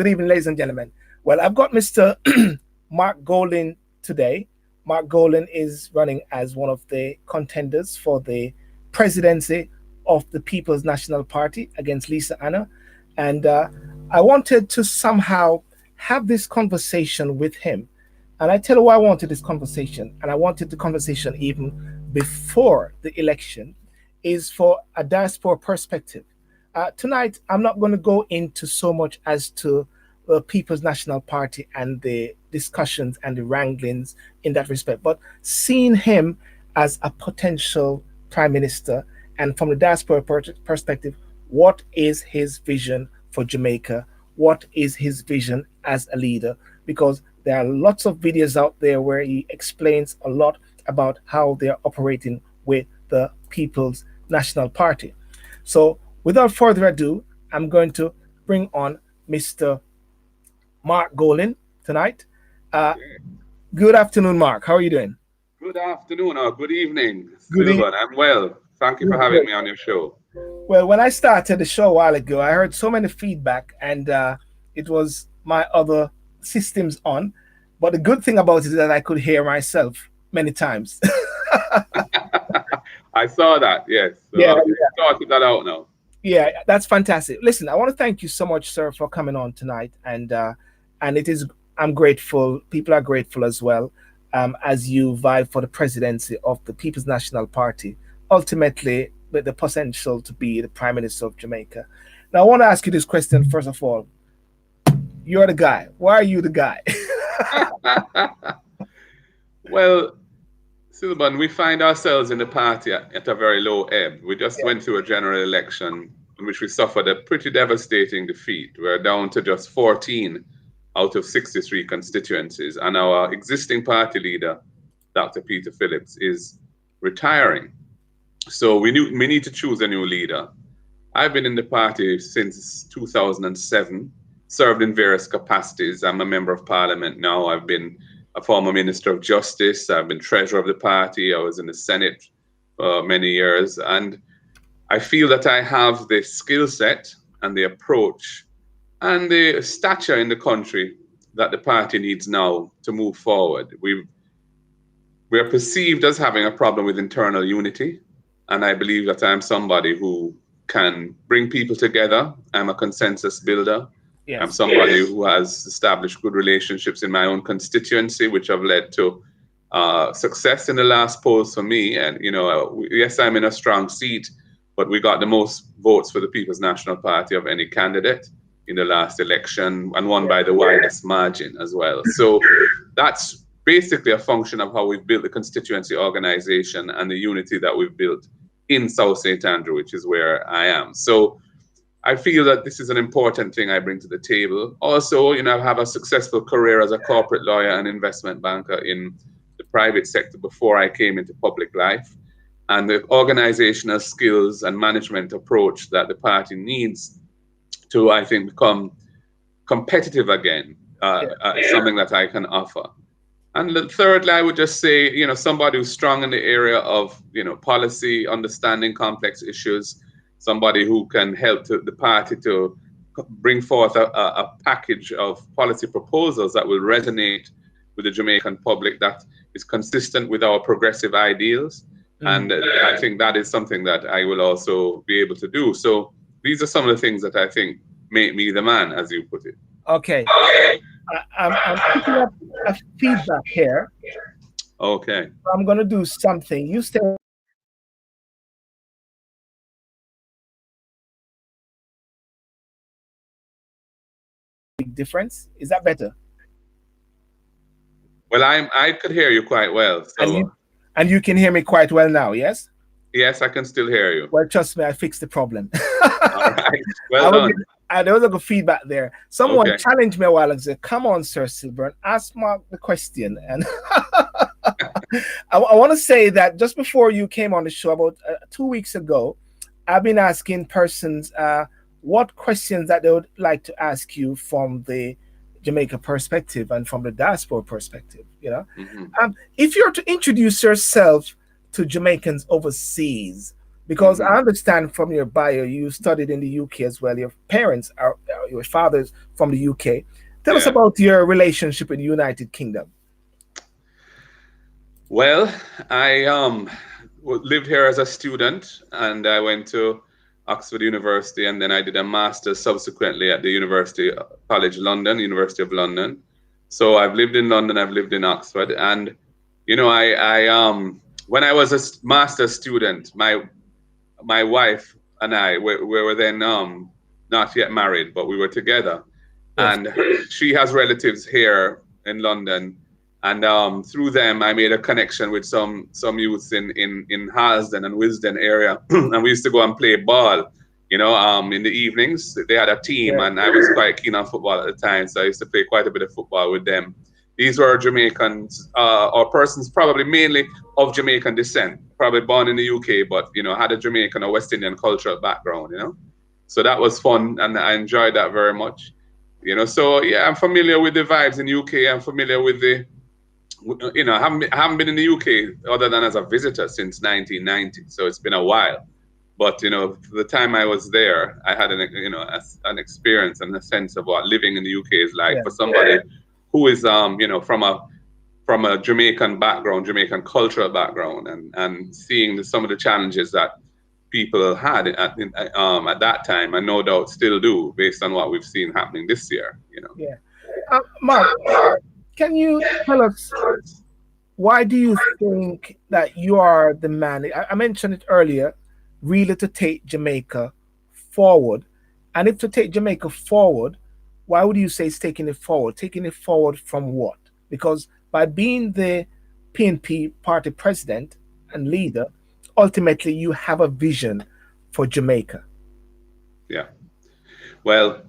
Good evening, ladies and gentlemen. Well, I've got Mr. Mark Golin today. Mark Golin is running as one of the contenders for the presidency of the People's National Party against Lisa Hanna. And I wanted to somehow have this conversation with him. And I tell you why I wanted this conversation, and I wanted the conversation even before the election, is for a diaspora perspective. Tonight, I'm not going to go into so much as to the People's National Party and the discussions and the wranglings in that respect, but seeing him as a potential prime minister, and from the diaspora perspective, what is his vision for Jamaica? What is his vision as a leader? Because there are lots of videos out there where he explains a lot about how they're operating with the People's National Party. So without further ado, I'm going to bring on Mr. Mark Golin tonight. Good afternoon, Mark. How are you doing? Good afternoon or good evening, Good Sylbourne. I'm well. Thank you for having me on your show. Well, when I started the show a while ago, I heard so many feedback, and it was my other systems on. But the good thing about it is that I could hear myself many times. I saw that, yes. So Yeah, I've sorted that out now. Yeah, that's fantastic. Listen, I want to thank you so much, sir, for coming on tonight, and I'm grateful. People are grateful as well, as you vie for the presidency of the People's National Party, ultimately with the potential to be the Prime Minister of Jamaica. Now, I want to ask you this question first of all. You're the guy. Why are you the guy? Well, Sylbourne, we find ourselves in the party at a very low ebb. We just went through a general election in which we suffered a pretty devastating defeat. We're down to just 14 out of 63 constituencies, and our existing party leader, Dr. Peter Phillips, is retiring. So we need to choose a new leader. I've been in the party since 2007, served in various capacities. I'm a member of parliament now. I've been a former Minister of Justice. I've been treasurer of the party. I was in the Senate for many years. And I feel that I have the skill set and the approach and the stature in the country that the party needs now to move forward. We're perceived as having a problem with internal unity. And I believe that I'm somebody who can bring people together. I'm a consensus builder. Yes. I'm somebody who has established good relationships in my own constituency, which have led to success in the last polls for me. And, yes, I'm in a strong seat, but we got the most votes for the People's National Party of any candidate in the last election, and won by the widest margin as well. So that's basically a function of how we've built the constituency organization and the unity that we've built in South St. Andrew, which is where I am. So I feel that this is an important thing I bring to the table. Also, I have a successful career as a corporate lawyer and investment banker in the private sector before I came into public life. And the organizational skills and management approach that the party needs to, I think, become competitive again, something that I can offer. And thirdly, I would just say, somebody who's strong in the area of, policy, understanding complex issues, somebody who can help the party to bring forth a package of policy proposals that will resonate with the Jamaican public, that is consistent with our progressive ideals. And I think that is something that I will also be able to do. So these are some of the things that I think make me the man, as you put it. Okay. I'm picking up a feedback here. Okay. I'm going to do something. You stay. Big difference. Is that better? Well, I could hear you quite well. So. And you can hear me quite well now, yes? Yes, I can still hear you. Well, trust me, I fixed the problem. All right. Well done. There was a good feedback there. Someone challenged me a while ago and said, "Come on, Sir Sylbourne, ask Mark the question." And I want to say that just before you came on the show, about 2 weeks ago, I've been asking persons what questions that they would like to ask you from the Jamaica perspective and from the diaspora perspective. If you're to introduce yourself to Jamaicans overseas, because I understand from your bio you studied in the UK as well. Your parents are your father's from the UK. Tell us Yeah. about your relationship in the United Kingdom. Well, I lived here as a student, and I went to Oxford University, and then I did a master's subsequently at the University College London, University of London. So I've lived in London, I've lived in Oxford, and I when I was a master's student, my wife and I we were then not yet married, but we were together, Yes. and she has relatives here in London, and through them I made a connection with some youths in Halsden and Wisden area, and we used to go and play ball. In the evenings they had a team, Yeah. and I was quite keen on football at the time, so I used to play quite a bit of football with them. These were Jamaicans, or persons probably mainly of Jamaican descent, probably born in the UK, but had a Jamaican or West Indian cultural background. So that was fun, and I enjoyed that very much. So yeah, I'm familiar with the vibes in the UK. I'm familiar with I haven't been in the UK other than as a visitor since 1990, so it's been a while. But the time I was there, I had an experience and a sense of what living in the UK is like Yeah. for somebody who is from a Jamaican background, Jamaican cultural background, and seeing some of the challenges that people had at that time, and no doubt still do, based on what we've seen happening this year. Yeah. Mark, can you tell us why do you think that you are the man? I mentioned it earlier, really to take Jamaica forward. And if to take Jamaica forward, why would you say it's taking it forward? Taking it forward from what? Because by being the PNP party president and leader, ultimately you have a vision for Jamaica. Yeah. Well,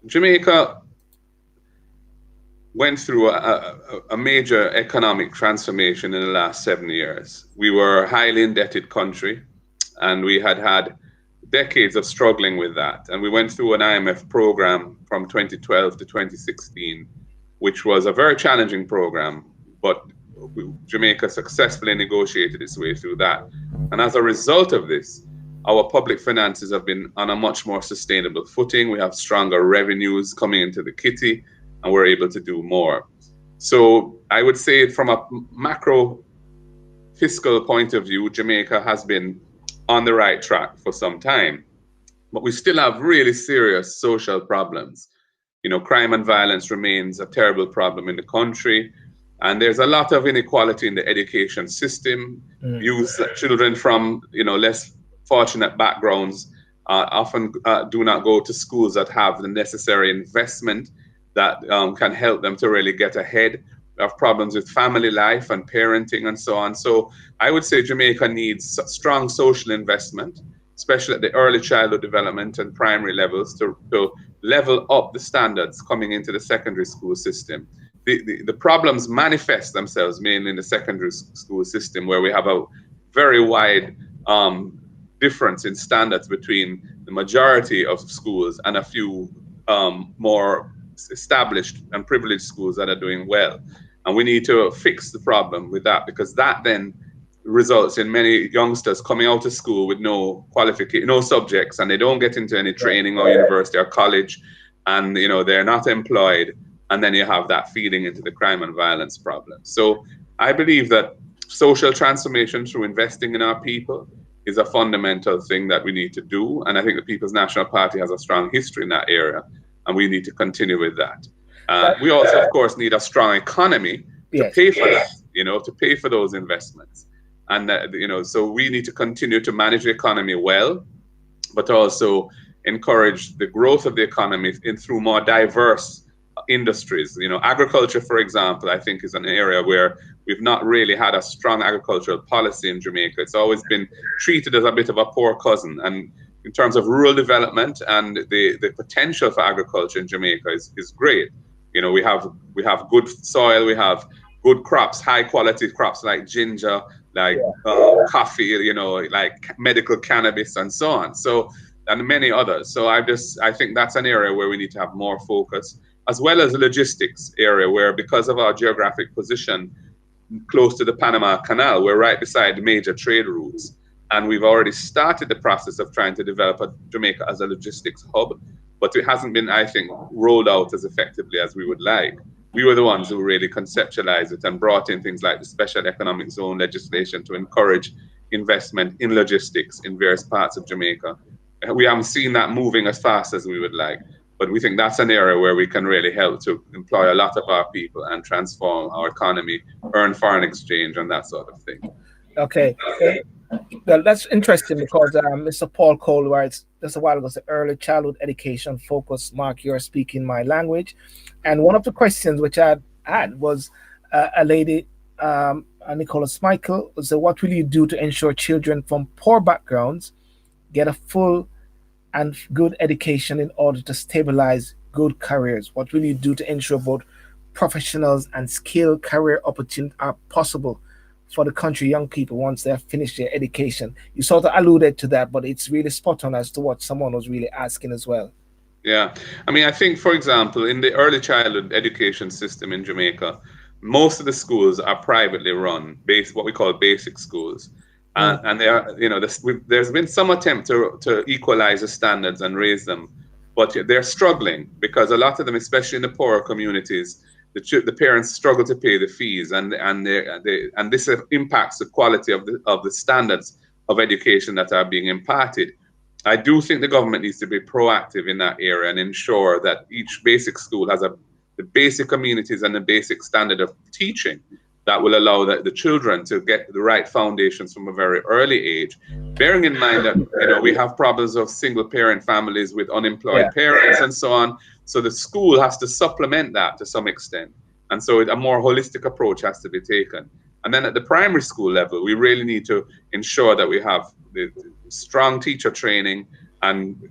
Jamaica went through a major economic transformation in the last 7 years. We were a highly indebted country, and we had decades of struggling with that. And we went through an IMF program from 2012 to 2016, which was a very challenging program, but Jamaica successfully negotiated its way through that. And as a result of this, our public finances have been on a much more sustainable footing. We have stronger revenues coming into the kitty, and we're able to do more. So I would say from a macro fiscal point of view, Jamaica has been on the right track for some time, but we still have really serious social problems. Crime and violence remains a terrible problem in the country, and there's a lot of inequality in the education system. Youth, children from less fortunate backgrounds often do not go to schools that have the necessary investment that can help them to really get ahead. We have problems with family life and parenting and so on. So I would say Jamaica needs strong social investment, especially at the early childhood development and primary levels, to level up the standards coming into the secondary school system. The problems manifest themselves mainly in the secondary school system, where we have a very wide difference in standards between the majority of schools and a few more established and privileged schools that are doing well. And we need to fix the problem with that, because that then results in many youngsters coming out of school with no qualification, no subjects, and they don't get into any training or university or college, and they're not employed, and then you have that feeding into the crime and violence problem. So I believe that social transformation through investing in our people is a fundamental thing that we need to do, and I think the People's National Party has a strong history in that area, and we need to continue with that. We also, of course, need a strong economy to pay for that, to pay for those investments. And, so we need to continue to manage the economy well, but also encourage the growth of the economy through more diverse industries. Agriculture, for example, I think is an area where we've not really had a strong agricultural policy in Jamaica. It's always been treated as a bit of a poor cousin. And in terms of rural development and the potential for agriculture in Jamaica is great. We have good soil, we have good crops, high quality crops like ginger, like coffee, like medical cannabis and so on. So, and many others. So I think that's an area where we need to have more focus, as well as the logistics area, where because of our geographic position close to the Panama Canal, we're right beside the major trade routes. And we've already started the process of trying to develop Jamaica as a logistics hub. but it hasn't been, I think, rolled out as effectively as we would like. We were the ones who really conceptualized it and brought in things like the special economic zone legislation to encourage investment in logistics in various parts of Jamaica. We haven't seen that moving as fast as we would like, but we think that's an area where we can really help to employ a lot of our people and transform our economy, earn foreign exchange, and that sort of thing. Okay. Well, that's interesting because Mr. Paul Cole writes just a while ago, the early childhood education focus. Mark, you're speaking my language. And one of the questions which I had was a lady, Nicholas Michael, said, what will you do to ensure children from poor backgrounds get a full and good education in order to stabilize good careers? What will you do to ensure both professionals and skilled career opportunities are possible for the country young people once they have finished their education? You sort of alluded to that, but it's really spot on as to what someone was really asking as well. Yeah, I mean, I think, for example, in the early childhood education system in Jamaica, most of the schools are privately run, what we call basic schools. And they are, there's been some attempt to equalize the standards and raise them, but they're struggling because a lot of them, especially in the poorer communities, the parents struggle to pay the fees, and this impacts the quality of the standards of education that are being imparted. I do think the government needs to be proactive in that area and ensure that each basic school has the basic amenities and the basic standard of teaching that will allow the children to get the right foundations from a very early age. Bearing in mind that we have problems of single parent families with unemployed parents and so on. So the school has to supplement that to some extent. And so a more holistic approach has to be taken. And then at the primary school level, we really need to ensure that we have the strong teacher training and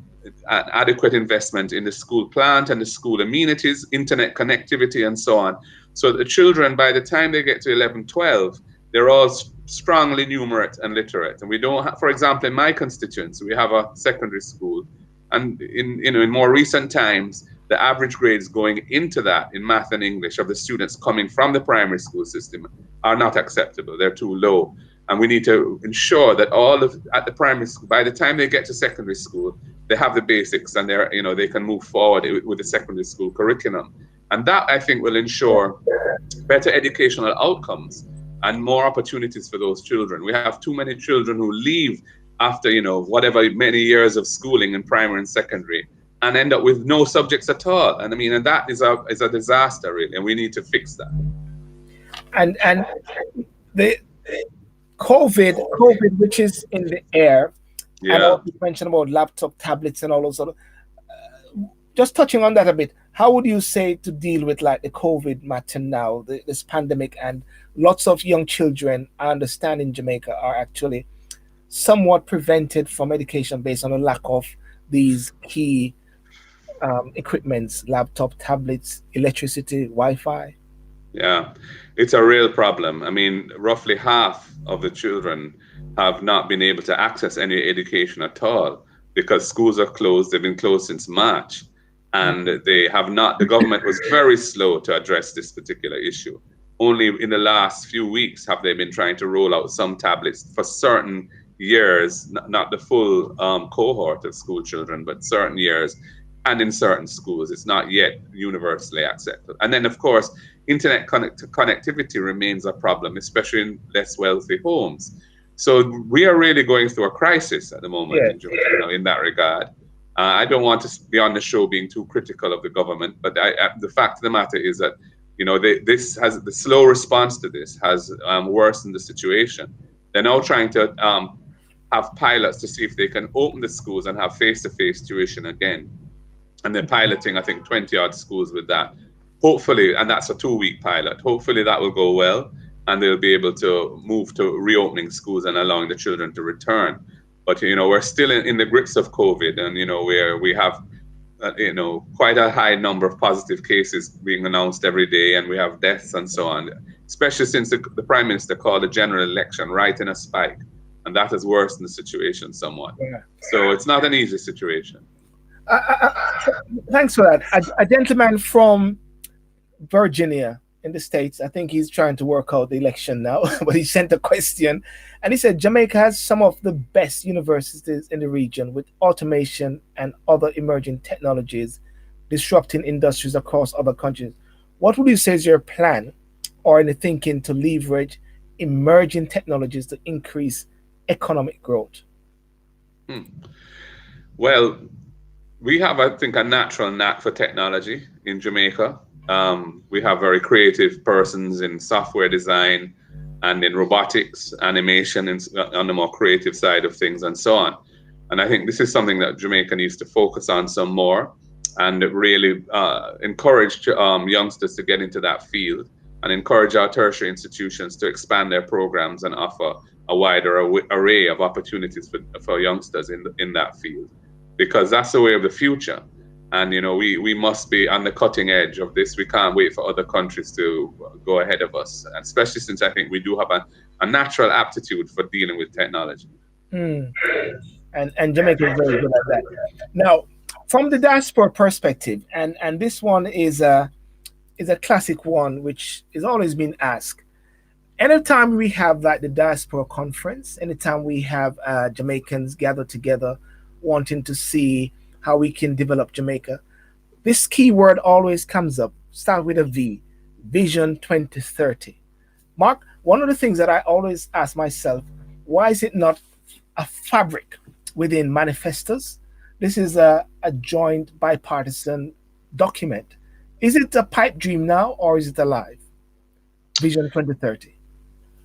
adequate investment in the school plant and the school amenities, internet connectivity, and so on. So the children, by the time they get to 11, 12, they're all strongly numerate and literate. And we don't have, for example, in my constituency, we have a secondary school. And in more recent times, the average grades going into that in math and English of the students coming from the primary school system are not acceptable. They're too low. And we need to ensure that at the primary school, by the time they get to secondary school, they have the basics and they can move forward with the secondary school curriculum. And that, I think, will ensure better educational outcomes and more opportunities for those children. We have too many children who leave after, whatever many years of schooling in primary and secondary and end up with no subjects at all. And I mean, and that is a disaster, really, and we need to fix that. And the COVID, which is in the air, and also you mentioned about laptop, tablets, and all those sort of. Just touching on that a bit, how would you say to deal with like the COVID matter now, this pandemic, and lots of young children, I understand in Jamaica, are actually somewhat prevented from education based on a lack of these key equipments, laptop, tablets, electricity, Wi-Fi? Yeah, it's a real problem. I mean, roughly half of the children have not been able to access any education at all because schools are closed. They've been closed since March. And the government was very slow to address this particular issue. Only in the last few weeks have they been trying to roll out some tablets for certain years, not the full cohort of school children, but certain years and in certain schools. It's not yet universally accepted. And then, of course, internet connectivity remains a problem, especially in less wealthy homes. So we are really going through a crisis at the moment in that regard. I don't want to be on the show being too critical of the government, but the fact of the matter is that the slow response to this has worsened the situation. They're now trying to have pilots to see if they can open the schools and have face-to-face tuition again, and they're piloting, I think, 20-odd schools with that. Hopefully, and that's a 2-week pilot. Hopefully that will go well, and they'll be able to move to reopening schools and allowing the children to return. But, we're still in the grips of COVID, and, where we have, quite a high number of positive cases being announced every day, and we have deaths and so on, especially since the Prime Minister called a general election right in a spike, and that has worsened the situation somewhat. Yeah. So it's not an easy situation. Thanks for that. A gentleman from Virginia in the States. I think he's trying to work out the election now, but he sent a question and he said Jamaica has some of the best universities in the region with automation and other emerging technologies disrupting industries across other countries. What would you say is your plan or any thinking to leverage emerging technologies to increase economic growth? Hmm. Well, we have, I think, a natural knack for technology in Jamaica. We have very creative persons in software design and in robotics, animation, and on the more creative side of things, and so on. And I think this is something that Jamaica needs to focus on some more and really encourage youngsters to get into that field and encourage our tertiary institutions to expand their programs and offer a wider array of opportunities for youngsters in that field, because that's the way of the future. And we must be on the cutting edge of this. We can't wait for other countries to go ahead of us, especially since I think we do have a natural aptitude for dealing with technology. Mm. And Jamaica is very good at that. Now, from the diaspora perspective, and this one is a classic one which is always been asked. Anytime we have like the diaspora conference, anytime we have Jamaicans gather together wanting to see how we can develop Jamaica, this keyword always comes up. Start with a V, Vision 2030. Mark, one of the things that I always ask myself, why is it not a fabric within manifestos? This is a joint bipartisan document. Is it a pipe dream now or is it alive? Vision 2030.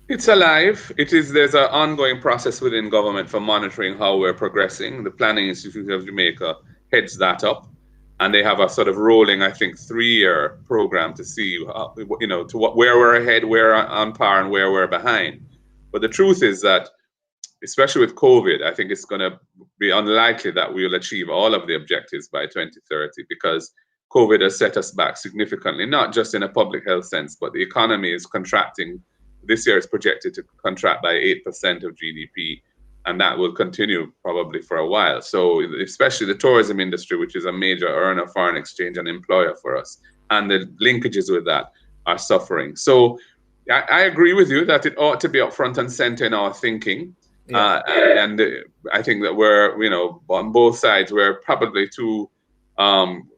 It's alive. It is. There's an ongoing process within government for monitoring how we're progressing. The Planning Institute of Jamaica heads that up, and they have a sort of rolling, I think, 3-year program to see, where we're ahead, where we're on par, and where we're behind. But the truth is that, especially with COVID, I think it's going to be unlikely that we'll achieve all of the objectives by 2030, because COVID has set us back significantly, not just in a public health sense, but the economy is contracting. This year is projected to contract by 8% of GDP, and that will continue probably for a while. So especially the tourism industry, which is a major earner of foreign exchange and employer for us, and the linkages with that are suffering. So I agree with you that it ought to be up front and center in our thinking. Yeah. And I think that we're, on both sides, we're probably too,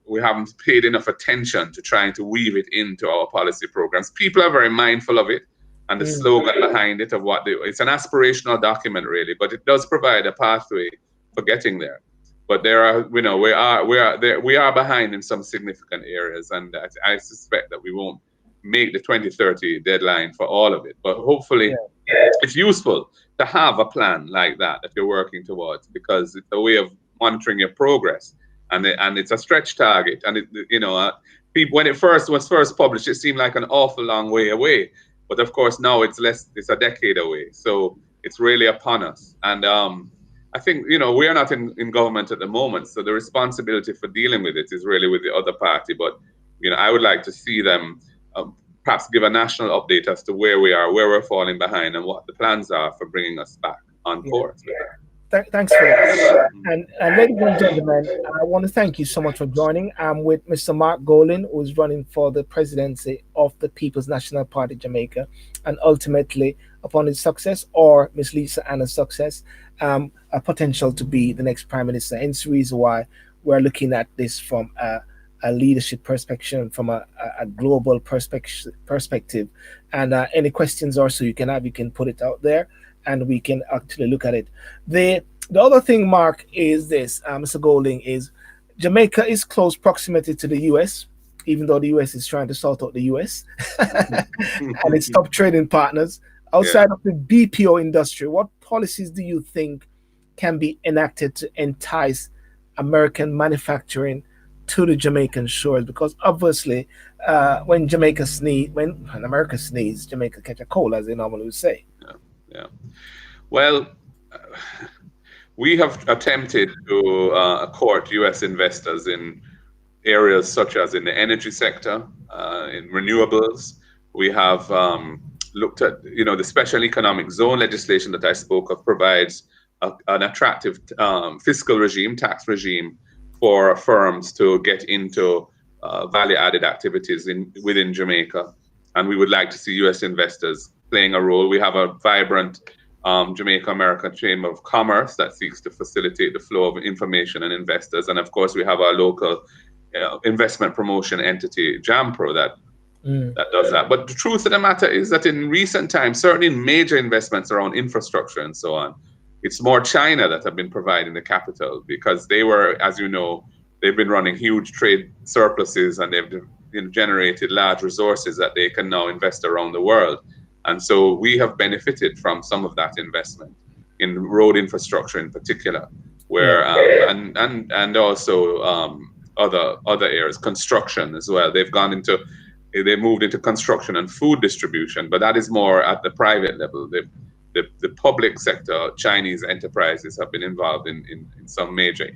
we haven't paid enough attention to trying to weave it into our policy programs. People are very mindful of it and the slogan behind it of it's an aspirational document really, but it does provide a pathway for getting there. But there are, we are behind in some significant areas, and I suspect that we won't make the 2030 deadline for all of it. But hopefully, it's useful to have a plan like that you're working towards, because it's a way of monitoring your progress, and it's a stretch target. And people, when it was first published, it seemed like an awful long way away. But of course, now it's a decade away. So it's really upon us. And I think, we are not in government at the moment. So the responsibility for dealing with it is really with the other party. But, I would like to see them perhaps give a national update as to where we are, where we're falling behind, and what the plans are for bringing us back on course. Thanks for that. And ladies and gentlemen, I want to thank you so much for joining. I'm with Mr. Mark Golin, who's running for the presidency of the People's National Party Jamaica, and ultimately, upon his success or Miss Lisa Hanna's success, a potential to be the next prime minister. Hence the reason why we're looking at this from a leadership perspective, from a global perspective. And any questions also you can put it out there, and we can actually look at it. The other thing, Mark, is this, Mr. Golding, is Jamaica is close proximity to the US, even though the US is trying to sort out the US and its top trading partners. Outside of the BPO industry, what policies do you think can be enacted to entice American manufacturing to the Jamaican shores? Because obviously, when America sneezes, Jamaica catch a cold, as they normally would say. Yeah. Well, we have attempted to court U.S. investors in areas such as in the energy sector, in renewables. We have looked at, the special economic zone legislation that I spoke of provides an attractive fiscal regime, tax regime for firms to get into value-added activities within Jamaica. and we would like to see U.S. investors playing a role. We have a vibrant Jamaica American Chamber of Commerce that seeks to facilitate the flow of information and investors, and of course we have our local investment promotion entity, JAMPRO, that does that. But the truth of the matter is that in recent times, certainly in major investments around infrastructure and so on, it's more China that have been providing the capital, because they were, as you know, they've been running huge trade surpluses, and they've generated large resources that they can now invest around the world. And so we have benefited from some of that investment in road infrastructure in particular, where and also other areas, construction as well. They moved into construction and food distribution, but that is more at the private level. The public sector, Chinese enterprises have been involved in some major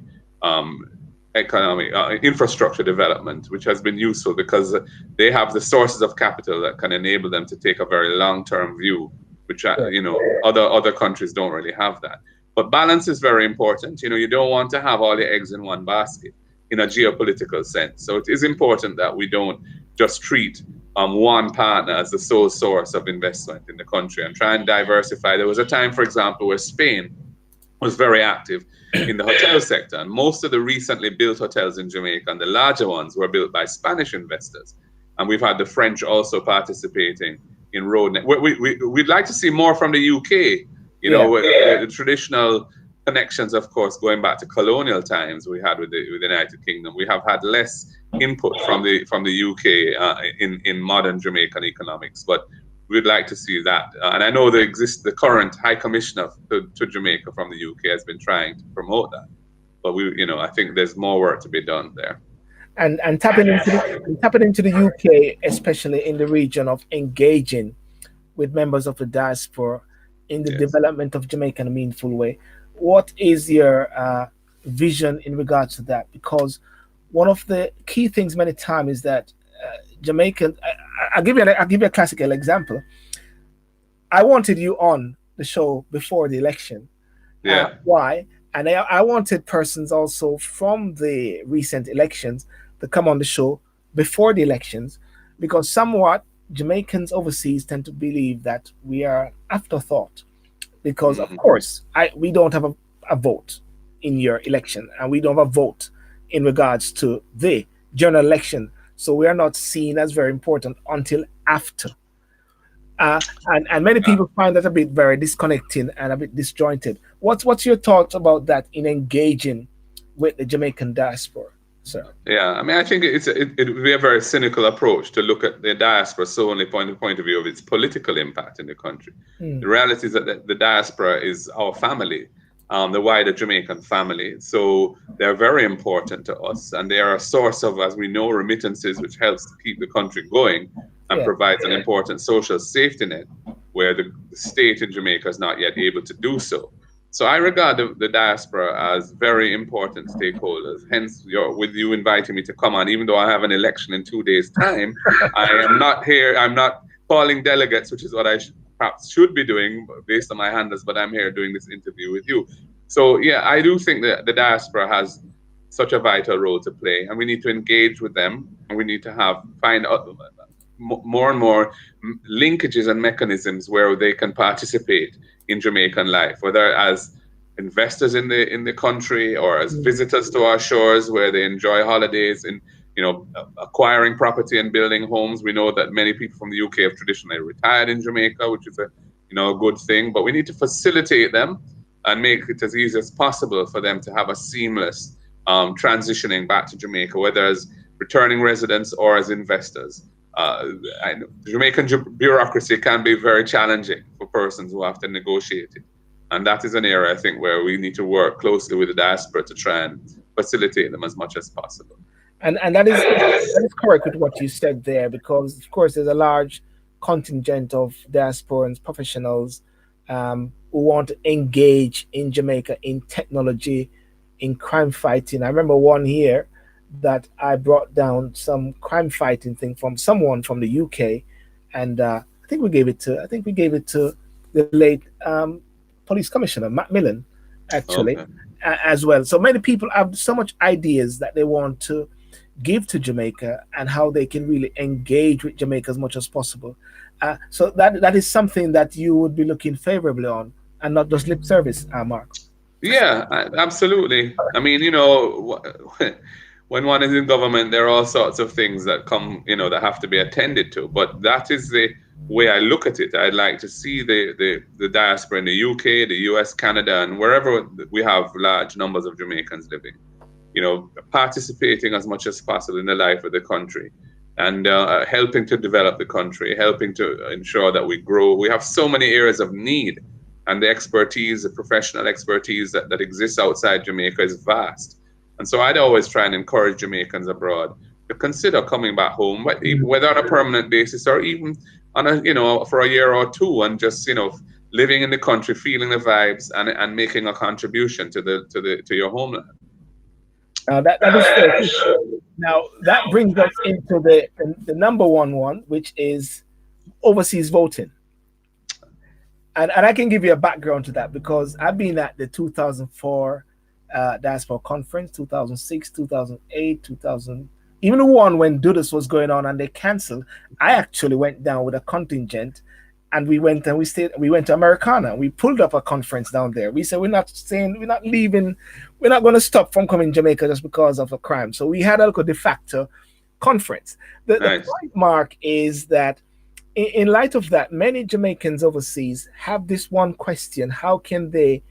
economic infrastructure development, which has been useful because they have the sources of capital that can enable them to take a very long-term view, which other countries don't really have that. But balance is very important. You don't want to have all your eggs in one basket in a geopolitical sense. So it is important that we don't just treat one partner as the sole source of investment in the country, and try and diversify. There was a time, for example, where Spain was very active in the hotel sector, and most of the recently built hotels in Jamaica, and the larger ones, were built by Spanish investors. And we've had the French also participating in road net. We'd like to see more from the UK, the traditional connections, of course, going back to colonial times we had with the United Kingdom. We have had less input from the UK in modern Jamaican economics, but we'd like to see that. And I know the current High Commissioner to Jamaica from the UK has been trying to promote that, but I think there's more work to be done there. And tapping into the UK, especially in the region of engaging with members of the diaspora in the development of Jamaica in a meaningful way. What is your vision in regards to that? Because one of the key things many times is that Jamaican. I'll give you a classical example. I wanted you on the show before the election. Yeah. Why? And I wanted persons also from the recent elections to come on the show before the elections, because somewhat Jamaicans overseas tend to believe that we are afterthought. Because of course, we don't have a vote in your election, and we don't have a vote in regards to the general election. So we are not seen as very important until after. And many people find that a bit very disconnecting and a bit disjointed. What's your thoughts about that in engaging with the Jamaican diaspora, sir? Yeah, I mean, I think it would be a very cynical approach to look at the diaspora solely from the point of view of its political impact in the country. The reality is that the diaspora is our family, the wider Jamaican family. So they're very important to us, and they are a source of, as we know, remittances, which helps to keep the country going and provides an important social safety net where the state in Jamaica is not yet able to do so. So I regard the diaspora as very important stakeholders. Hence, with you inviting me to come on, even though I have an election in 2 days' time, I am not here. I'm not calling delegates, which is what I perhaps should be doing based on my handles, but I'm here doing this interview with you. So yeah, I do think that the diaspora has such a vital role to play, and we need to engage with them, and we need to find more and more linkages and mechanisms where they can participate in Jamaican life, whether as investors in the country or as visitors to our shores where they enjoy holidays and acquiring property and building homes. We know that many people from the UK have traditionally retired in Jamaica, which is a good thing, but we need to facilitate them and make it as easy as possible for them to have a seamless transitioning back to Jamaica, whether as returning residents or as investors. The Jamaican bureaucracy can be very challenging for persons who have to negotiate it. And that is an area, I think, where we need to work closely with the diaspora to try and facilitate them as much as possible. And that is correct with what you said there, because, of course, there's a large contingent of diasporans, professionals who want to engage in Jamaica in technology, in crime fighting. I remember one here that I brought down some crime fighting thing from someone from the UK, and I think we gave it to the late police commissioner Macmillan, actually, as well. So many people have so much ideas that they want to give to Jamaica and how they can really engage with Jamaica as much as possible. So that is something that you would be looking favorably on, and not just lip service, Mark. Yeah, absolutely. I mean, when one is in government, there are all sorts of things that come, that have to be attended to. But that is the way I look at it. I'd like to see the diaspora in the UK, the US, Canada, and wherever we have large numbers of Jamaicans living, participating as much as possible in the life of the country, and helping to develop the country, helping to ensure that we grow. We have so many areas of need, and the expertise, the professional expertise that exists outside Jamaica is vast. And so I'd always try and encourage Jamaicans abroad to consider coming back home, whether on a permanent basis or even on for a year or two, and just living in the country, feeling the vibes, and making a contribution to your homeland. That is fair. Now that brings us into the number one, which is overseas voting. And I can give you a background to that because I've been at the 2004 Diaspora Conference, 2006, 2008, 2000, even the one when Dudus was going on and they canceled. I actually went down with a contingent, and we went to Americana, and we pulled up a conference down there. We said we're not leaving, we're not going to stop from coming to Jamaica just because of a crime. So we had a de facto conference. The point, Mark, is that in light of that, many Jamaicans overseas have this one question: how can they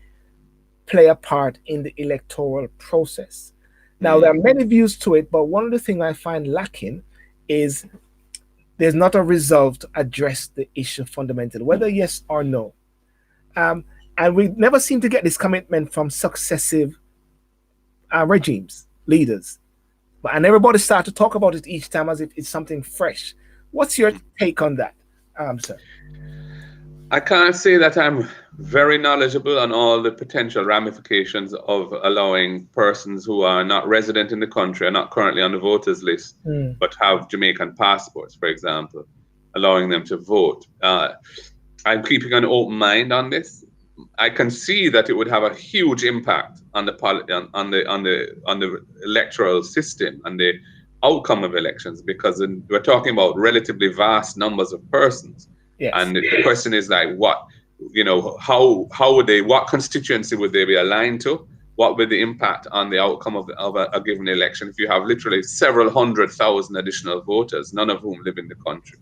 play a part in the electoral process? Now, there are many views to it, but one of the things I find lacking is there's not a resolve to address the issue fundamentally, whether yes or no. And we never seem to get this commitment from successive regimes, leaders. And everybody start to talk about it each time as if it's something fresh. What's your take on that, sir? I can't say that I'm very knowledgeable on all the potential ramifications of allowing persons who are not resident in the country, are not currently on the voters list, but have Jamaican passports, for example, allowing them to vote. I'm keeping an open mind on this. I can see that it would have a huge impact on the electoral system and the outcome of elections, because we're talking about relatively vast numbers of persons. Yes. And the question is like, what would they, what constituency would they be aligned to? What would the impact on the outcome of a given election if you have literally several 100,000 additional voters, none of whom live in the country?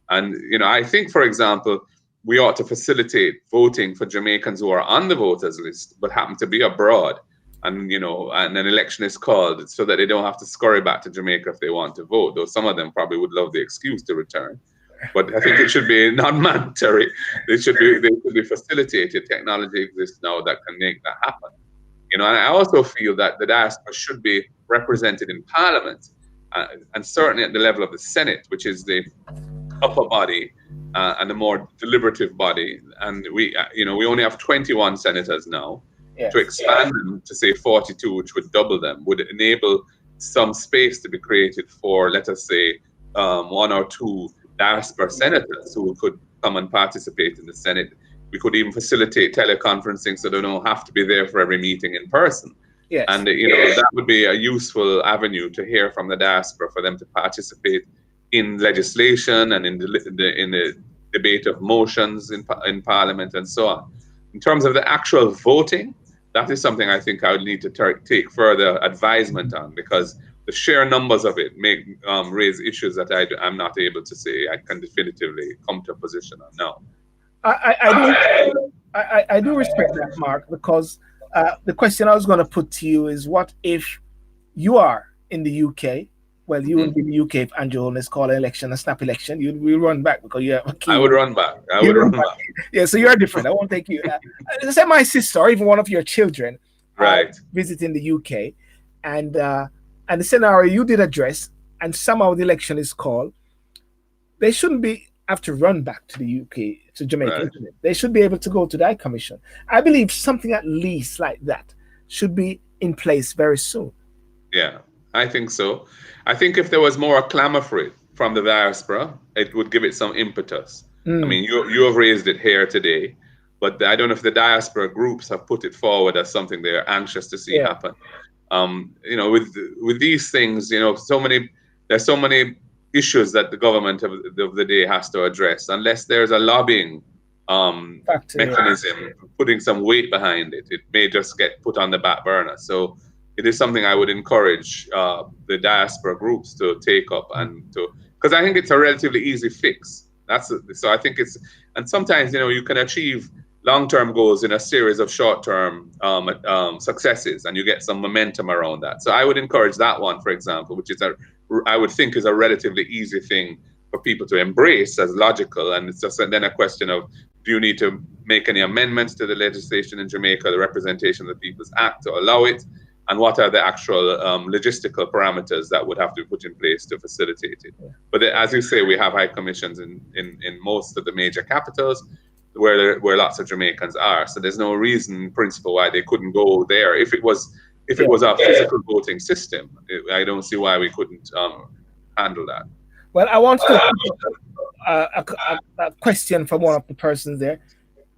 And I think, for example, we ought to facilitate voting for Jamaicans who are on the voters list but happen to be abroad, and and an election is called, so that they don't have to scurry back to Jamaica if they want to vote, though some of them probably would love the excuse to return. But I think it should be non-mandatory. They should be facilitated. Technology exists now that can make that happen. And I also feel that the diaspora should be represented in Parliament, and certainly at the level of the Senate, which is the upper body and the more deliberative body. And we only have 21 senators now. Yes. To expand them to say 42, which would double them, would enable some space to be created for, let us say, one or two diaspora senators who could come and participate in the Senate. We could even facilitate teleconferencing, so they don't have to be there for every meeting in person. Yes. And that would be a useful avenue to hear from the diaspora, for them to participate in legislation and in the debate of motions in Parliament and so on. In terms of the actual voting, that is something I think I would need to take further advisement on, because the sheer numbers of it may raise issues that I'm not able to say I can definitively come to a position on now. I do respect that, Mark, because the question I was going to put to you is, what if you are in the UK? Well, you wouldn't be in the UK if Andrew Holness called an election a snap election. You will run back because you have a key. I would run back. I would run back. Yeah, so you're different. I won't take you. Say my sister, or even one of your children, right, visiting the UK, and the scenario you did address, and somehow the election is called, they shouldn't have to run back to the UK, to Jamaica. Right. They should be able to go to the High Commission. I believe something at least like that should be in place very soon. Yeah, I think so. I think if there was more clamor for it from the diaspora, it would give it some impetus. I mean, you have raised it here today, but I don't know if the diaspora groups have put it forward as something they're anxious to see happen. With these things, there's so many issues that the government of the day has to address. Unless there's a lobbying Factor, yeah. mechanism putting some weight behind it, it may just get put on the back burner. So it is something I would encourage the diaspora groups to take up, and to, because I think it's a relatively easy fix. So I think it's, and sometimes you can achieve long-term goals in a series of short-term successes, and you get some momentum around that. So I would encourage that one, for example, which is I would think is a relatively easy thing for people to embrace as logical. And it's just then a question of, do you need to make any amendments to the legislation in Jamaica, the Representation of the People's Act, to allow it? And what are the actual logistical parameters that would have to be put in place to facilitate it? But as you say, we have high commissions in most of the major capitals where lots of Jamaicans are. So there's no reason, in principle, why they couldn't go there. If it was a physical voting system, I don't see why we couldn't handle that. Well, I want to a question from one of the persons there.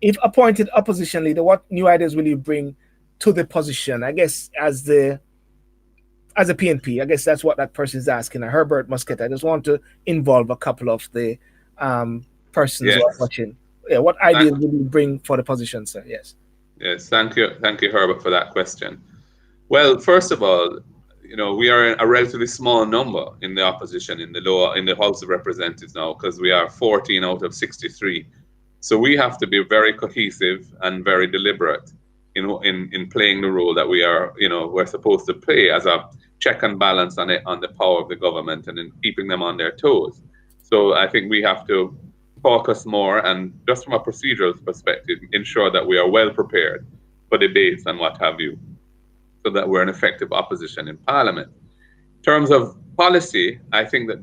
If appointed opposition leader, what new ideas will you bring to the position? I guess as a PNP, I guess that's what that person is asking. Herbert Muscat. I just want to involve a couple of the persons who are watching. Yeah, what ideas will you bring for the position, sir? Yes. Yes, thank you, Herbert, for that question. Well, first of all, we are a relatively small number in the opposition in the House of Representatives now, because we are 14 out of 63. So we have to be very cohesive and very deliberate in playing the role that we're supposed to play as a check and balance on the power of the government and in keeping them on their toes. So I think we have to focus more, and just from a procedural perspective, ensure that we are well prepared for debates and what have you, so that we're an effective opposition in Parliament. In terms of policy, I think that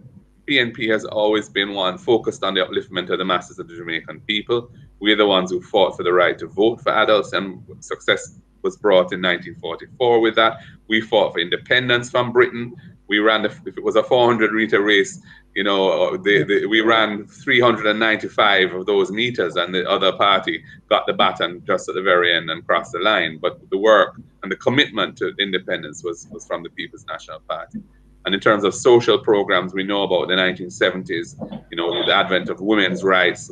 PNP has always been one focused on the upliftment of the masses of the Jamaican people. We're the ones who fought for the right to vote for adults, and success was brought in 1944 with that. We fought for independence from Britain. We ran, if it was a 400-meter race, we ran 395 of those meters, and the other party got the baton just at the very end and crossed the line. But the work and the commitment to independence was from the People's National Party. And in terms of social programs, we know about the 1970s, the advent of women's rights,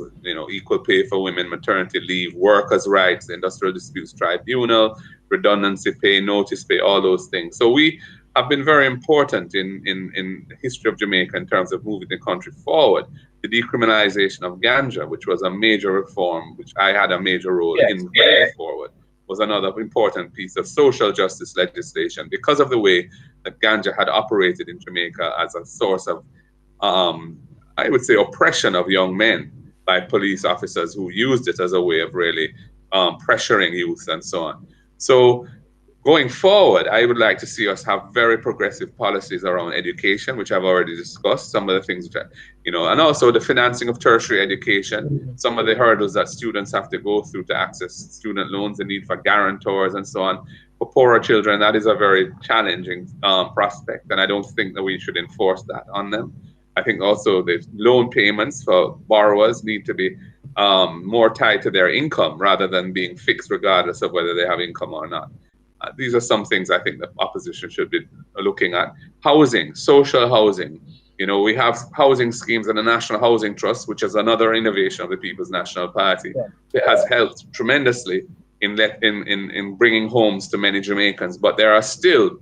equal pay for women, maternity leave, workers' rights, the Industrial Disputes Tribunal, redundancy pay, notice pay, all those things. So we have been very important in the history of Jamaica in terms of moving the country forward. The decriminalization of ganja, which was a major reform, which I had a major role in bringing forward, was another important piece of social justice legislation, because of the way that ganja had operated in Jamaica as a source of, I would say, oppression of young men by police officers who used it as a way of really pressuring youth and so on. So going forward, I would like to see us have very progressive policies around education, which I've already discussed, some of the things, and also the financing of tertiary education, some of the hurdles that students have to go through to access student loans, the need for guarantors and so on. For poorer children, that is a very challenging prospect, and I don't think that we should enforce that on them. I think also the loan payments for borrowers need to be more tied to their income rather than being fixed regardless of whether they have income or not. These are some things I think the opposition should be looking at. Housing, social housing. We have housing schemes and the National Housing Trust, which is another innovation of the People's National Party. It has helped tremendously in bringing homes to many Jamaicans, but there are still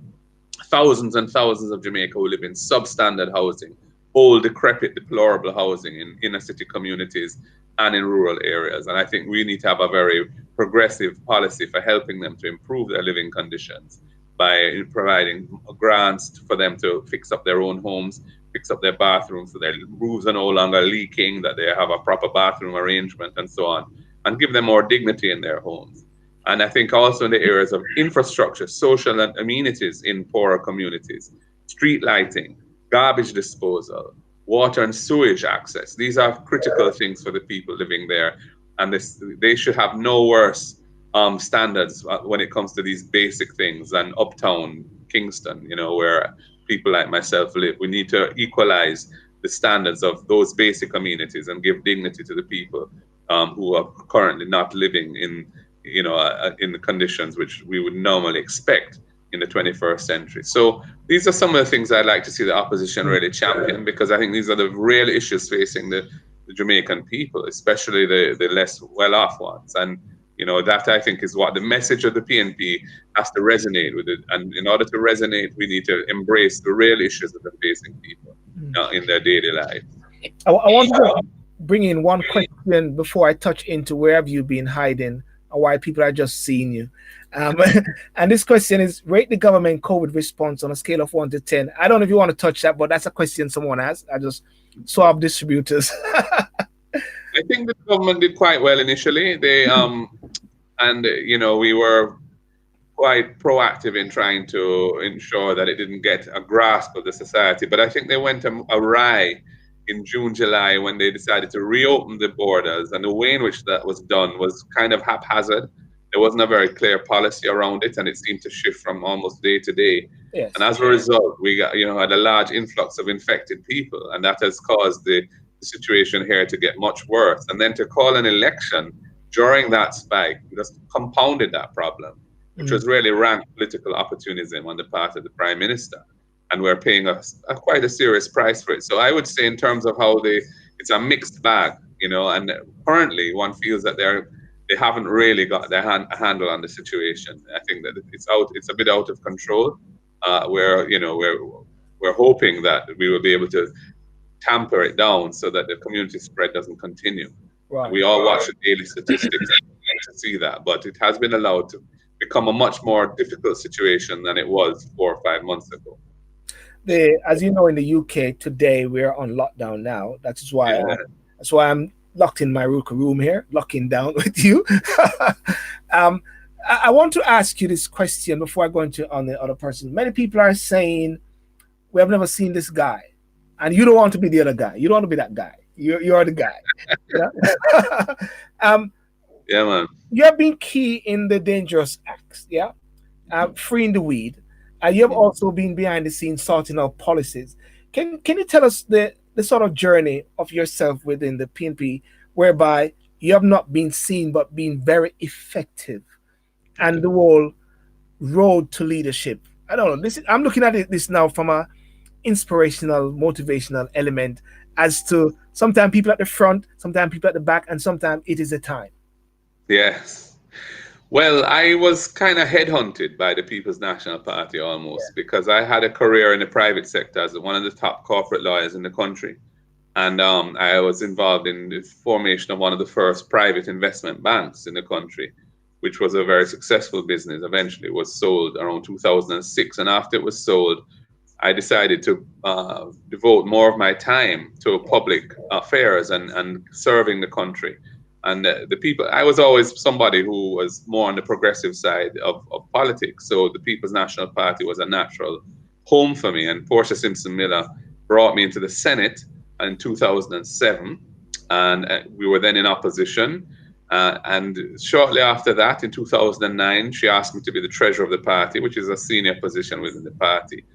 thousands and thousands of Jamaica who live in substandard housing, old, decrepit, deplorable housing in inner city communities and in rural areas. And I think we need to have a very progressive policy for helping them to improve their living conditions by providing grants for them to fix up their own homes, fix up their bathrooms so their roofs are no longer leaking, that they have a proper bathroom arrangement and so on, and give them more dignity in their homes. And I think also in the areas of infrastructure, social and amenities in poorer communities, street lighting, garbage disposal, water and sewage access. These are critical things for the people living there. And they should have no worse standards when it comes to these basic things than uptown Kingston, where people like myself live. We need to equalize the standards of those basic amenities and give dignity to the people who are currently not living in the conditions which we would normally expect in the 21st century. So these are some of the things I'd like to see the opposition really champion, because I think these are the real issues facing the Jamaican people, especially the less well-off ones. And that, I think, is what the message of the PNP has to resonate with it. And in order to resonate, we need to embrace the real issues that are facing people in their daily life. I want to bring in one question before I touch into where have you been hiding and why people are just seeing you. Um, and this question is: rate the government COVID response on a scale of 1 to 10. I don't know if you want to touch that, but that's a question someone asked. I just swap distributors. I think the government did quite well initially. They and we were quite proactive in trying to ensure that it didn't get a grasp of the society. But I think they went awry in June, July, when they decided to reopen the borders, and the way in which that was done was kind of haphazard. There wasn't a very clear policy around it, and it seemed to shift from almost day to day. Yes. And as a result, we got had a large influx of infected people, and that has caused the situation here to get much worse. And then to call an election during that spike just compounded that problem, which was really rank political opportunism on the part of the Prime Minister. And we're paying quite a serious price for it. So I would say, in terms of how it's a mixed bag, and currently one feels that they haven't really got their handle on the situation. I think that it's a bit out of control. We're hoping that we will be able to tamper it down so that the community spread doesn't continue. Right. We all watch the daily statistics to see that, but it has been allowed to become a much more difficult situation than it was 4 or 5 months ago. As you know, in the UK today, we're on lockdown now. That's why I'm locked in my room here, locking down with you. I want to ask you this question before I go into on the other person. Many people are saying we have never seen this guy, and you don't want to be the other guy. You don't want to be that guy. You're the guy. Yeah, man. You have been key in the dangerous acts. Yeah, freeing the weed. You have also been behind the scenes sorting out policies. Can you tell us the sort of journey of yourself within the PNP, whereby you have not been seen but been very effective, and the whole road to leadership? I don't know. I'm looking at this now from a inspirational, motivational element, as to sometimes people at the front, sometimes people at the back, and sometimes it is a time. Yes. Well, I was kind of headhunted by the People's National Party almost, because I had a career in the private sector as one of the top corporate lawyers in the country. And I was involved in the formation of one of the first private investment banks in the country, which was a very successful business. Eventually it was sold around 2006. And after it was sold, I decided to devote more of my time to public affairs and serving the country. And the people, I was always somebody who was more on the progressive side of politics. So the People's National Party was a natural home for me. And Portia Simpson Miller brought me into the Senate in 2007. And we were then in opposition. And shortly after that, in 2009, she asked me to be the treasurer of the party, which is a senior position within the party.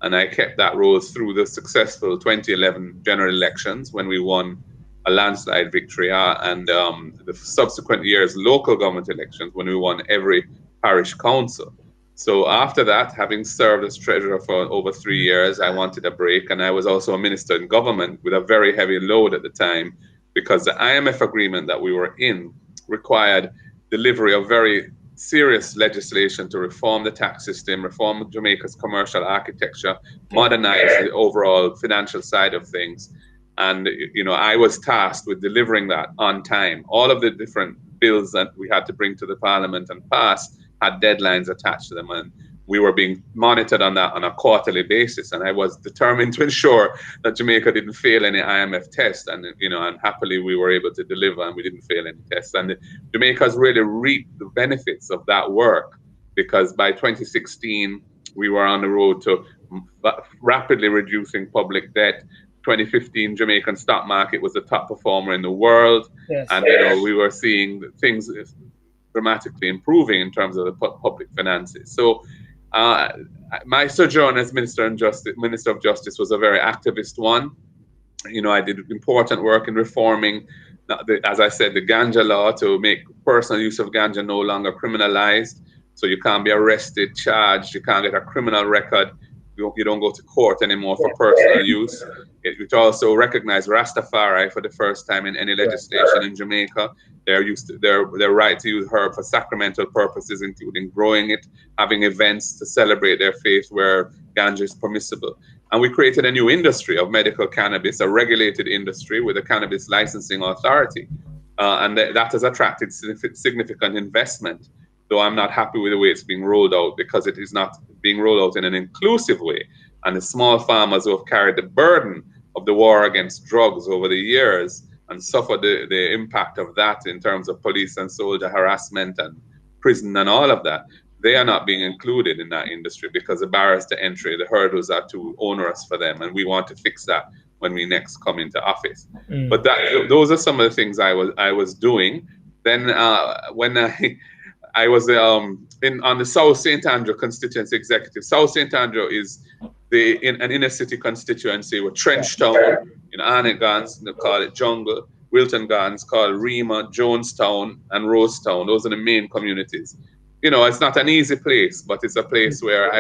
And I kept that role through the successful 2011 general elections, when we won a landslide victory, and the subsequent years local government elections, when we won every parish council. So after that, having served as treasurer for over 3 years, I wanted a break. And I was also a minister in government with a very heavy load at the time, because the IMF agreement that we were in required delivery of very serious legislation to reform the tax system, reform Jamaica's commercial architecture, modernize the overall financial side of things. And, I was tasked with delivering that on time. All of the different bills that we had to bring to the parliament and pass had deadlines attached to them. And we were being monitored on that on a quarterly basis. And I was determined to ensure that Jamaica didn't fail any IMF tests. And, and happily we were able to deliver, and we didn't fail any tests. And Jamaica has really reaped the benefits of that work, because by 2016, we were on the road to rapidly reducing public debt. 2015 Jamaican stock market was the top performer in the world. Yes. And we were seeing things dramatically improving in terms of the public finances. So my sojourn as Minister of Justice was a very activist one. I did important work in reforming, as I said, the ganja law, to make personal use of ganja no longer criminalized. So you can't be arrested, charged, you can't get a criminal record, you don't go to court anymore for personal use. It also recognized Rastafari for the first time in any legislation in Jamaica. They're used to their right to use herb for sacramental purposes, including growing it, having events to celebrate their faith where ganja is permissible. And we created a new industry of medical cannabis, a regulated industry with a cannabis licensing authority. And that has attracted significant investment, though I'm not happy with the way it's being rolled out because it is not being rolled out in an inclusive way. And the small farmers who have carried the burden of the war against drugs over the years and suffered the impact of that in terms of police and soldier harassment and prison and all of that, they are not being included in that industry because the barriers to entry, the hurdles are too onerous for them. And we want to fix that when we next come into office. But those are some of the things I was doing. Then when I was on the South St. Andrew constituency executive. South St. Andrew is an inner city constituency with Trench Town in Arnett Gardens, they call it Jungle, Wilton Gardens called Rema, Jonestown, and Rosetown. Those are the main communities. It's not an easy place, but it's a place where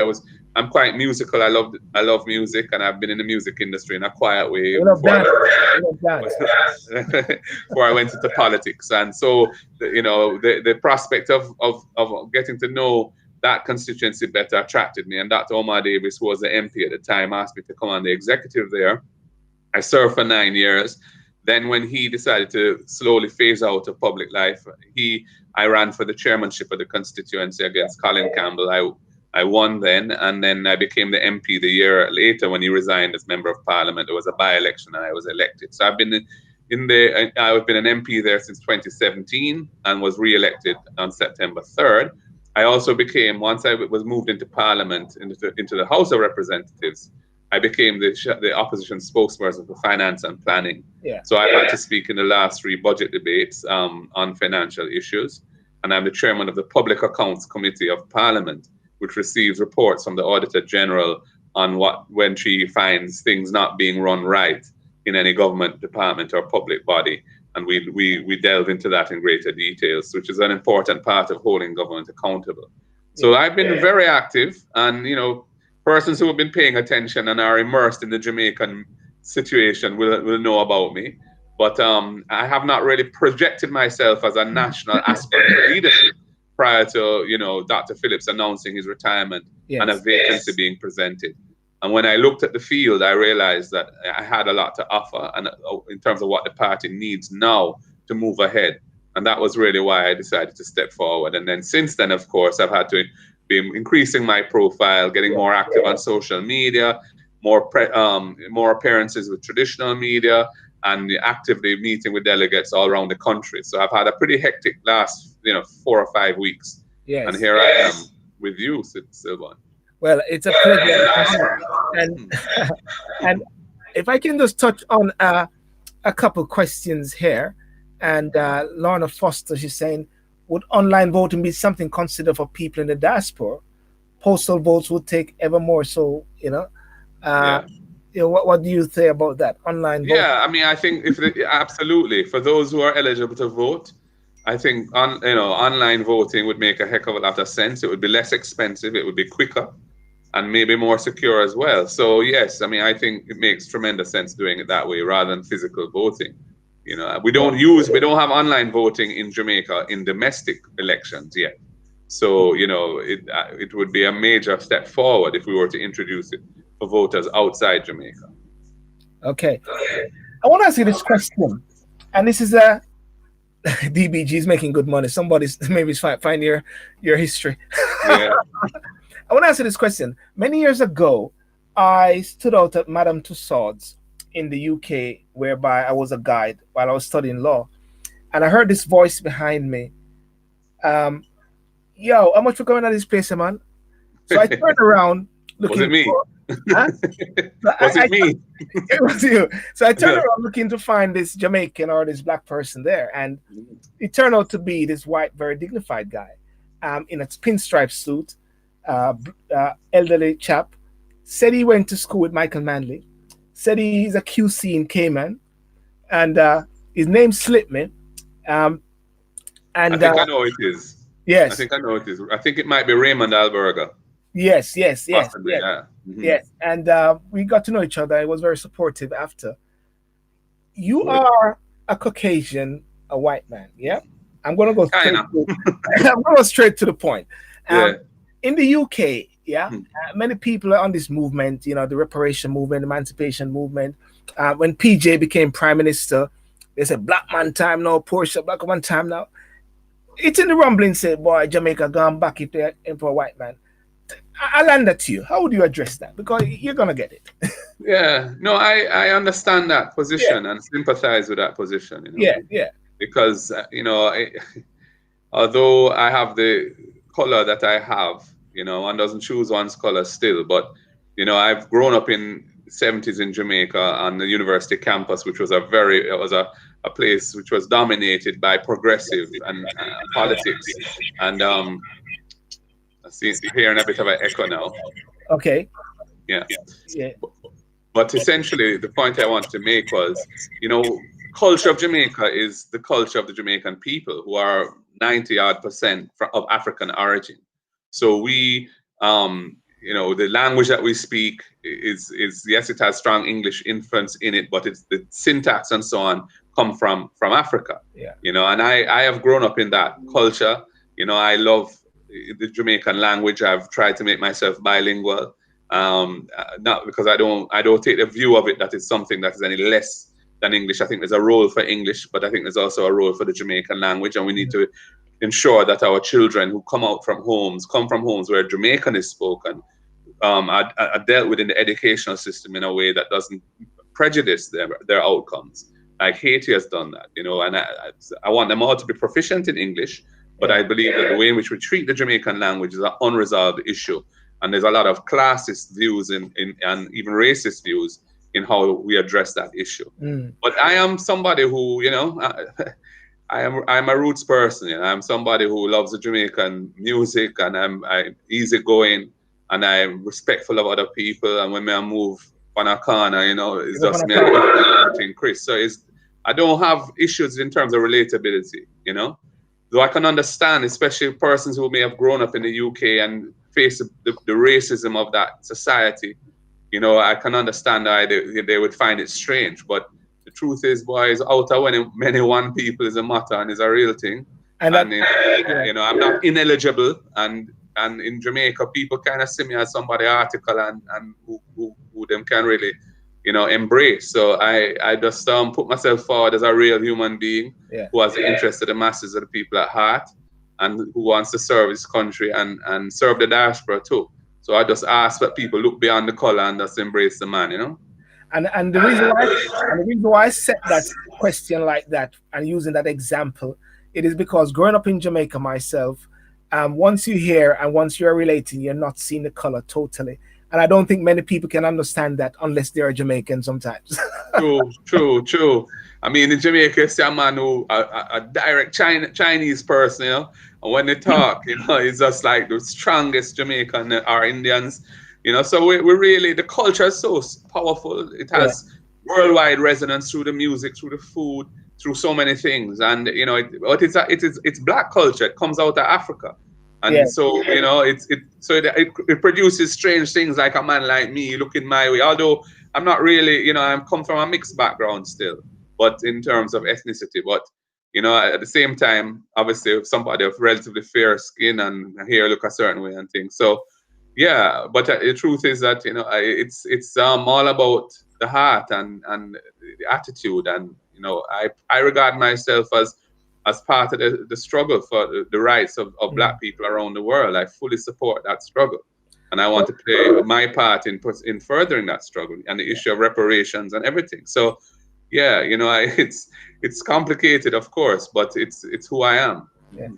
I'm quite musical. I love music, and I've been in the music industry in a quiet way before I went into politics. And so, the prospect of getting to know that constituency better attracted me. And Dr. Omar Davis, who was the MP at the time, asked me to come on the executive there. I served for 9 years. Then when he decided to slowly phase out of public life, I ran for the chairmanship of the constituency against Colin Campbell. I won then, and then I became the MP the year later when he resigned as member of parliament. There was a by-election and I was elected. So I've been I've been an MP there since 2017 and was re-elected on September 3rd. I also became, once I was moved into parliament, into the House of Representatives, I became the opposition spokesperson for finance and planning. So I've had to speak in the last 3 budget debates on financial issues. And I'm the chairman of the Public Accounts Committee of Parliament, which receives reports from the Auditor General on when she finds things not being run right in any government department or public body. And we delve into that in greater details, which is an important part of holding government accountable. So I've been very active, and persons who have been paying attention and are immersed in the Jamaican situation will know about me. But I have not really projected myself as a national aspirant for leadership prior to, Dr. Phillips announcing his retirement and a vacancy being presented. And when I looked at the field, I realized that I had a lot to offer and in terms of what the party needs now to move ahead. And that was really why I decided to step forward. And then since then, of course, I've had to be increasing my profile, getting more active on social media, more appearances with traditional media, and actively meeting with delegates all around the country. So I've had a pretty hectic last 4 or 5 weeks. And here I am with you, Sylbourne. Well, it's a pleasure. And if I can just touch on a couple questions here. And Lorna Foster, she's saying, would online voting be something considered for people in the diaspora? Postal votes would take ever more. So, what do you say about that? Online voting? Yeah, I mean, I think absolutely. For those who are eligible to vote, I think online voting would make a heck of a lot of sense. It would be less expensive. It would be quicker and maybe more secure as well. So yes, I mean, I think it makes tremendous sense doing it that way rather than physical voting. We don't have online voting in Jamaica in domestic elections yet. So, it would be a major step forward if we were to introduce it for voters outside Jamaica. Okay. I want to ask you this question. And this is DBG is making good money. Somebody's maybe find your history. Yeah. I want to ask you this question. Many years ago, I stood out at Madame Tussauds in the UK, whereby I was a guide while I was studying law. And I heard this voice behind me. Yo, how much for going to this place, man? So I turned around looking. Was it me? Was it me? It was you. So I turned around looking to find this Jamaican or this black person there. And it turned out to be this white, very dignified guy in a pinstripe suit, elderly chap. Said he went to school with Michael Manley. Said he's a QC in Cayman. And his name slipped me. I think I know it is. I Yes, think I know it is. I think it might be Raymond Alberga. yes, yes, yes, Possibly, yes, yeah. Hmm. yes. And we got to know each other. It was very supportive after. You Good. are a Caucasian, a white man. Yeah, I'm gonna go straight. Kinda. To, I'm gonna go straight to the point. Yeah. In the UK, yeah, Mhm. many people are on this movement. You know, the reparation movement, emancipation movement. When PJ became prime minister, they said black man time now, Portia black man time now. It's in the rumbling. Say, boy, Jamaica gone back if they're in for a white man. I'll land that to you. How would you address that? Because you're gonna get it. Yeah. No, I understand that Yeah, position and sympathize with that position, yeah, yeah, because, although I have the color that I have, one doesn't choose one's color still, but, I've grown up in the 70s in Jamaica on the university campus, which was a place which was dominated by progressive and politics. And I see hearing a bit of an echo now. okay, Yeah. yeah, But essentially, the point I wanted to make was, culture of Jamaica is the culture of the Jamaican people, who are 90 odd percent of African origin. So the language that we speak is yes, it has strong English influence in it, but it's the syntax and so on come from Africa. yeah. And I have grown up in that culture. I love the Jamaican language. I've tried to make myself bilingual. Not because I don't take the view of it that it's something that is any less than English. I think there's a role for English, but I think there's also a role for the Jamaican language, and we need to ensure that our children who come from homes where Jamaican is spoken, are dealt with in the educational system in a way that doesn't prejudice their outcomes. Like Haiti has done that, and I want them all to be proficient in English, but Yeah. I believe that the way in which we treat the Jamaican language is an unresolved issue. And there's a lot of classist views and even racist views in how we address that issue. Mm. But I am somebody who, I'm a roots person. I'm somebody who loves the Jamaican music, and I'm easygoing, and I'm respectful of other people. And when I move on a corner, it's You're just gonna me and call. everything, Chris. So I don't have issues in terms of relatability. Though I can understand, especially persons who may have grown up in the UK and face the racism of that society. I can understand why they would find it strange. But the truth is, boys, out of many one people is a matter and is a real thing. And that, And yeah, I'm not ineligible. And in Jamaica, people kind of see me as somebody article and who them can really, embrace. So I just put myself forward as a real human being yeah. who has the interest of the masses of the people at heart, and who wants to serve his country and serve the diaspora too. So I just ask that people look beyond the color and just embrace the man. And the reason why I set that question like that and using that example, it is because growing up in Jamaica myself, once you hear and once you're relating, you're not seeing the color totally. And I don't think many people can understand that unless they're Jamaican sometimes. True, true, true. I mean, in Jamaica, you see a man who a direct Chinese person, and when they talk, it's just like the strongest Jamaican or Indians, So we really, the culture is so powerful. It Yeah. has worldwide resonance through the music, through the food, through so many things, and but it's black culture. It comes out of Africa. Yeah. And so, it produces strange things, like a man like me looking my way. Although I'm not really, I'm come from a mixed background still, but in terms of ethnicity. But at the same time, obviously, if somebody of relatively fair skin and hair look a certain way and things. So yeah, but the truth is that it's all about the heart and the attitude, and I regard myself as part of the struggle for the rights of Mm. black people around the world. I fully support that struggle, and I want to play my part in furthering that struggle and the issue of reparations and everything. So yeah, it's complicated, of course, but it's who I am. Yeah.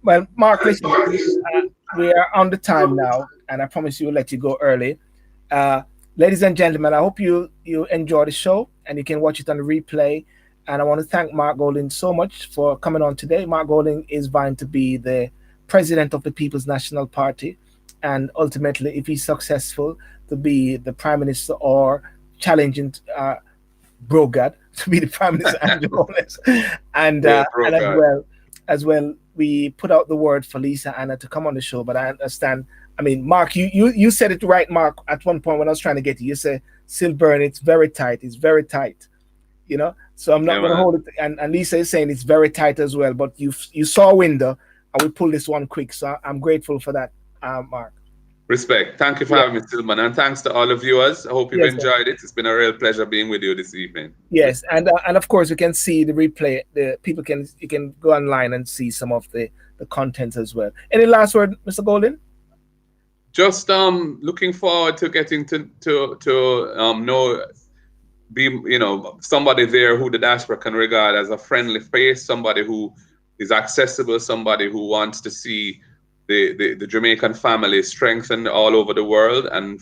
Well, Mark, listen, we are on the time now, and I promise you we'll let you go early. Uh, Ladies and gentlemen, I hope you enjoy the show and you can watch it on the replay. And I want to thank Mark Golding so much for coming on today. Mark Golding is vying to be the president of the People's National Party, and ultimately, if he's successful, to be the prime minister or challenging Brogard to be the prime minister and Yeah, bro, and as God. well. as well, we put out the word for Lisa Hanna to come on the show, but I understand. I mean, Mark, you said it right, Mark, at one point when I was trying to get you. You said, Sylbourne, it's very tight. It's very tight. So I'm not Yeah, going to man. hold it. And Lisa is saying it's very tight as well. But you saw a window, and we pulled this one quick. So I'm grateful for that, Mark. Respect. Thank you for Yeah. having me, Sylbourne, and thanks to all the viewers. I hope you've Yes, sir. enjoyed it. It's been a real pleasure being with you this evening. Yes, and of course you can see the replay. The people you can go online and see some of the contents as well. Any last word, Mr. Golden? Just looking forward to getting to know, be somebody there who the diaspora can regard as a friendly face, somebody who is accessible, somebody who wants to see the Jamaican family strengthened all over the world and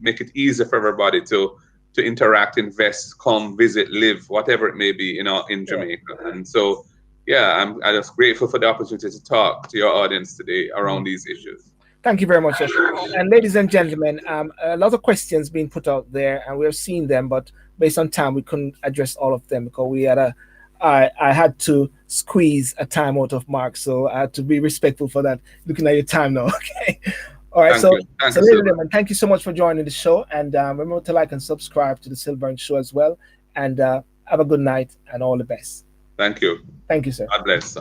make it easy for everybody to interact, invest, come, visit, live, whatever it may be, in Jamaica. And so, yeah, I'm just grateful for the opportunity to talk to your audience today around these issues. Thank you very much, sir. And ladies and gentlemen, a lot of questions being put out there, and we're seeing them, but based on time, we couldn't address all of them because I had to squeeze a time out of Mark, so I had to be respectful for that. Looking at your time now, okay. All right, Thank you, ladies and gentlemen, thank you so much for joining the show, and remember to like and subscribe to the Sylbourne Show as well. And have a good night and all the best. Thank you. Thank you, sir. God bless.